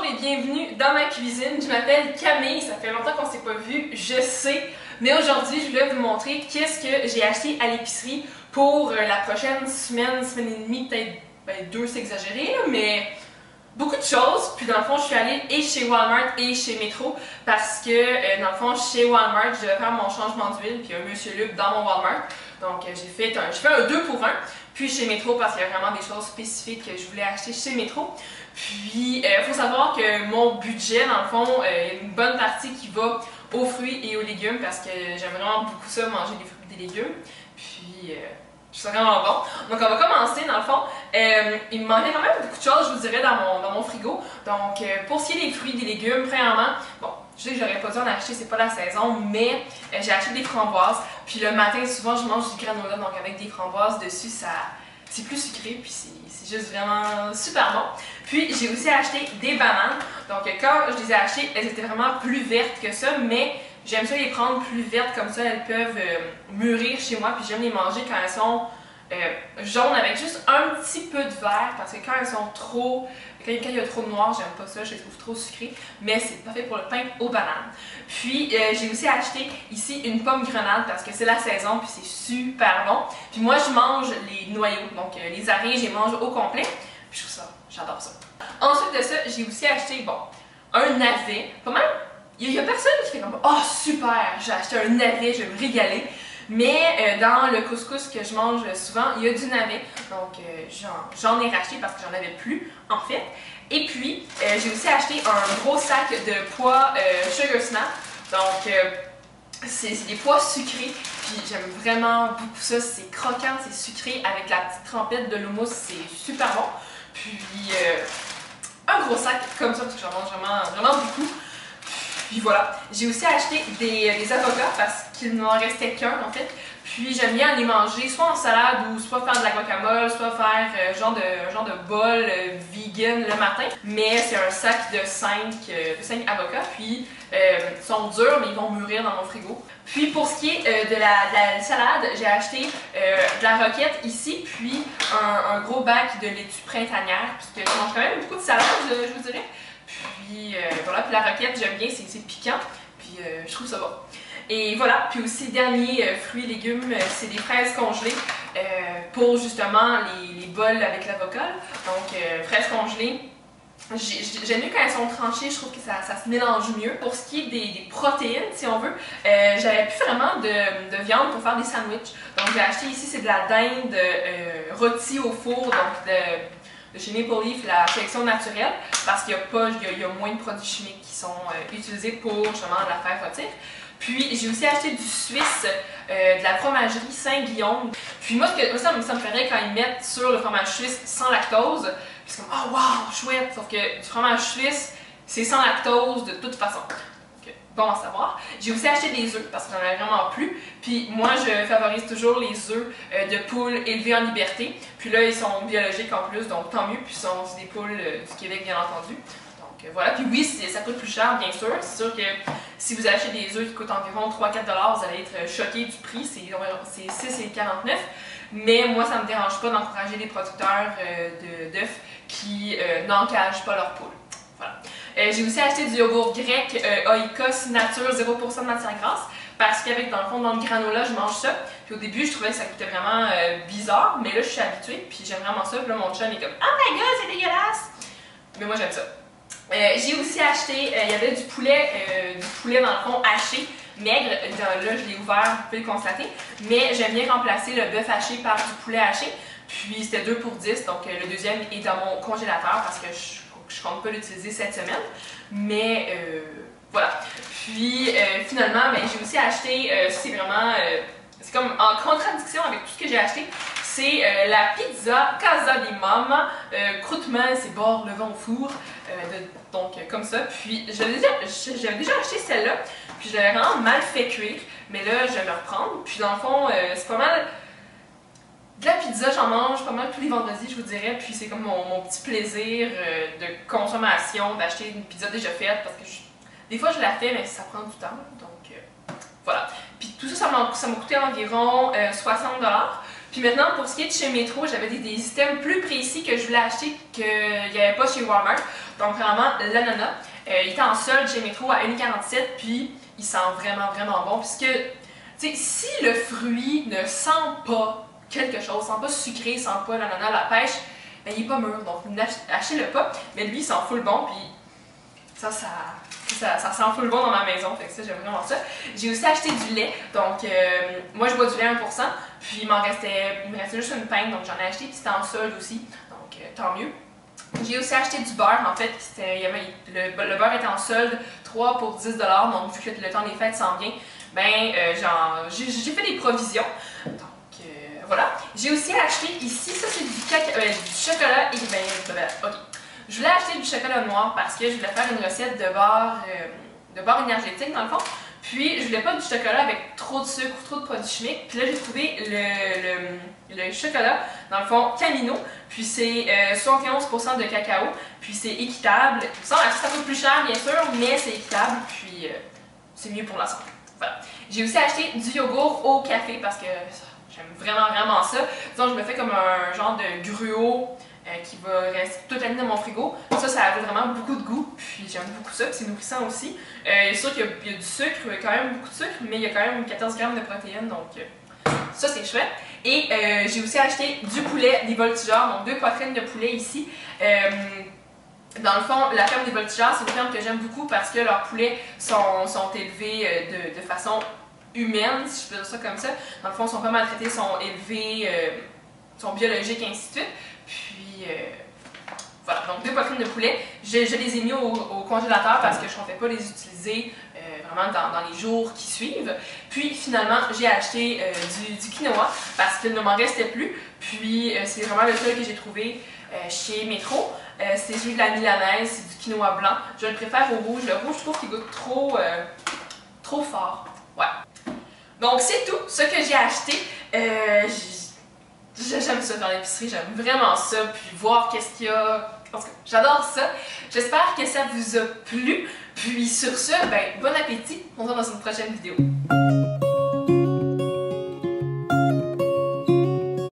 Bonjour et bienvenue dans ma cuisine. Je m'appelle Camille, ça fait longtemps qu'on s'est pas vu, je sais. Mais aujourd'hui, je voulais vous montrer qu'est-ce que j'ai acheté à l'épicerie pour la prochaine semaine et demie, peut-être deux, c'est exagéré, là, mais beaucoup de choses. Puis dans le fond, je suis allée et chez Walmart et chez Metro parce que dans le fond, chez Walmart, je devais faire mon changement d'huile, puis il y a un monsieur Luc dans mon Walmart. Donc j'ai fait un 2 pour 1. Puis chez Metro parce qu'il y a vraiment des choses spécifiques que je voulais acheter chez Metro. Puis il faut savoir que mon budget, dans le fond, il y a une bonne partie qui va aux fruits et aux légumes parce que j'aime vraiment beaucoup ça, manger des fruits et des légumes. Puis je trouve ça vraiment bon. Donc on va commencer dans le fond. Il me manquait quand même beaucoup de choses, je vous dirais, dans mon frigo. Donc pour ce qui est des fruits et des légumes, premièrement, bon, je sais que j'aurais pas dû en acheter, c'est pas la saison, mais j'ai acheté des framboises. Puis le matin, souvent, je mange du granola, donc avec des framboises dessus, c'est plus sucré, puis c'est juste vraiment super bon. Puis j'ai aussi acheté des bananes. Donc quand je les ai achetées, elles étaient vraiment plus vertes que ça, mais j'aime ça les prendre plus vertes, comme ça elles peuvent mûrir chez moi, puis j'aime les manger quand elles sont jaunes avec juste un petit peu de vert, parce que quand elles sont trop... Quand il y a trop de noir, j'aime pas ça, je les trouve trop sucrées, mais c'est parfait pour le pain aux bananes. Puis j'ai aussi acheté ici une pomme grenade parce que c'est la saison, puis c'est super bon. Puis moi je mange les noyaux, donc les araignées, je les mange au complet, puis je trouve ça, j'adore ça. Ensuite de ça, j'ai aussi acheté, bon, un navet, pas mal. Il y a personne qui fait comme « Oh super, j'ai acheté un navet, je vais me régaler ». Mais dans le couscous que je mange souvent, il y a du navet, donc j'en ai racheté parce que j'en avais plus en fait. Et puis j'ai aussi acheté un gros sac de pois Sugar Snap, donc c'est des pois sucrés, puis j'aime vraiment beaucoup ça, c'est croquant, c'est sucré avec la petite trempette de l'hummus, c'est super bon. Puis un gros sac comme ça parce que j'en mange vraiment beaucoup. Puis voilà, j'ai aussi acheté des avocats parce qu'il m'en restait qu'un en fait. Puis j'aime bien les manger soit en salade ou soit faire de la guacamole, soit faire genre de bol vegan le matin. Mais c'est un sac de 5 avocats, puis ils sont durs mais ils vont mûrir dans mon frigo. Puis pour ce qui est de la salade, j'ai acheté de la roquette ici, puis un gros bac de laitue printanière, puisque je mange quand même beaucoup de salade, je vous dirais. Puis voilà, puis la roquette, j'aime bien, c'est piquant, puis je trouve ça bon. Et voilà, puis aussi, dernier fruits et légumes, c'est des fraises congelées pour justement les bols avec l'avocat. Donc, fraises congelées, j'aime mieux quand elles sont tranchées, je trouve que ça se mélange mieux. Pour ce qui est des protéines, si on veut, j'avais plus vraiment de viande pour faire des sandwichs. Donc, j'ai acheté ici, c'est de la dinde rôtie au four, donc de chez Maple Leaf, la sélection naturelle, parce qu'il y a moins de produits chimiques qui sont utilisés pour justement la faire rôtir. Puis j'ai aussi acheté du Suisse, de la fromagerie Saint-Guillaume. Puis moi, ça me ferait quand ils mettent sur le fromage suisse sans lactose. Puis c'est comme, oh wow, chouette! Sauf que du fromage suisse, c'est sans lactose de toute façon. Bon à savoir. J'ai aussi acheté des œufs parce que j'en avais vraiment plus. Puis moi, je favorise toujours les œufs de poules élevées en liberté. Puis là, ils sont biologiques en plus, donc tant mieux. Puis c'est des poules du Québec, bien entendu. Donc voilà. Puis oui, ça coûte plus cher, bien sûr. C'est sûr que si vous achetez des œufs qui coûtent environ 3-4 $, vous allez être choqué du prix. C'est 6,49 $. Mais moi, ça ne me dérange pas d'encourager les producteurs d'œufs qui n'encagent pas leurs poules. Voilà. J'ai aussi acheté du yogourt grec Oikos Nature 0% de matière grasse parce qu'avec dans le fond dans le granola je mange ça. Puis au début je trouvais que ça coûtait vraiment bizarre, mais là je suis habituée puis j'aime vraiment ça. Puis là mon chum est comme oh my god c'est dégueulasse! Mais moi j'aime ça. J'ai aussi acheté, il y avait du poulet dans le fond haché, maigre, là je l'ai ouvert, vous pouvez le constater, mais j'aime bien remplacer le bœuf haché par du poulet haché. Puis c'était 2 pour 10, donc le deuxième est dans mon congélateur parce que je compte pas l'utiliser cette semaine, mais voilà. Puis finalement, j'ai aussi acheté, c'est vraiment, c'est comme en contradiction avec tout ce que j'ai acheté, c'est la pizza Casa di Mama, croûte mince et bord levant au four, donc comme ça. Puis j'avais déjà acheté celle-là, puis je l'avais vraiment mal fait cuire, mais là je vais me reprendre. Puis dans le fond, c'est pas mal. De la pizza, j'en mange pas mal tous les vendredis, je vous dirais, puis c'est comme mon petit plaisir de consommation, d'acheter une pizza déjà faite, parce que des fois je la fais, mais ça prend du temps, donc voilà. Puis tout ça, ça m'a coûté environ 60 $. Puis maintenant, pour ce qui est de chez Metro, j'avais des items plus précis que je voulais acheter qu'il n'y avait pas chez Walmart. Donc vraiment, l'ananas. Il était en solde chez Metro à 1,47 $, puis il sent vraiment, vraiment bon. Puisque, tu sais, si le fruit ne sent pas quelque chose, sent pas sucré, sent pas l'ananas, la pêche, ben il est pas mûr. Donc achetez-le pas. Mais lui, il sent full bon, puis ça sent full bon dans ma maison, fait que ça, j'aime vraiment ça. J'ai aussi acheté du lait, donc moi je bois du lait 1%, puis il me restait juste une pinte, donc j'en ai acheté, puis c'était en solde aussi, donc tant mieux. J'ai aussi acheté du beurre, en fait, le beurre était en solde, 3 pour 10 $, donc vu que le temps des fêtes s'en vient, ben j'ai fait des provisions, donc voilà. J'ai aussi acheté ici, ça c'est du chocolat et ok. Je voulais acheter du chocolat noir parce que je voulais faire une recette de beurre énergétique dans le fond. Puis je voulais pas du chocolat avec trop de sucre ou trop de produits chimiques. Puis là j'ai trouvé le chocolat, dans le fond, Camino. Puis c'est 71% de cacao. Puis c'est équitable. Ça coûte plus cher bien sûr, mais c'est équitable. Puis c'est mieux pour la santé. Voilà. J'ai aussi acheté du yogourt au café parce que j'aime vraiment, vraiment ça. Disons, je me fais comme un genre de gruau qui va rester toute l'année dans mon frigo. Ça ajoute vraiment beaucoup de goût, puis j'aime beaucoup ça, puis c'est nourrissant aussi. C'est sûr qu'il y a du sucre, quand même beaucoup de sucre, mais il y a quand même 14 grammes de protéines, donc ça c'est chouette. Et j'ai aussi acheté du poulet des Voltigeurs, donc 2 poitrines de poulet ici. Dans le fond, la ferme des Voltigeurs, c'est une ferme que j'aime beaucoup parce que leurs poulets sont élevés de façon humaine, si je peux dire ça comme ça. Dans le fond, ils sont pas maltraités, sont élevés, sont biologiques, et ainsi de suite. Puis voilà, donc 2 poitrines de poulet. Je les ai mis au congélateur parce que je ne comptais pas les utiliser vraiment dans les jours qui suivent. Puis finalement, j'ai acheté du quinoa parce qu'il ne m'en restait plus. Puis c'est vraiment le seul que j'ai trouvé chez Metro. C'est celui de la milanaise, c'est du quinoa blanc. Je le préfère au rouge. Le rouge, je trouve qu'il goûte trop fort. Ouais. Donc c'est tout ce que j'ai acheté. J'aime ça faire l'épicerie, j'aime vraiment ça, puis voir qu'est-ce qu'il y a. Parce que j'adore ça. J'espère que ça vous a plu. Puis sur ce, ben, bon appétit. On se voit dans une prochaine vidéo.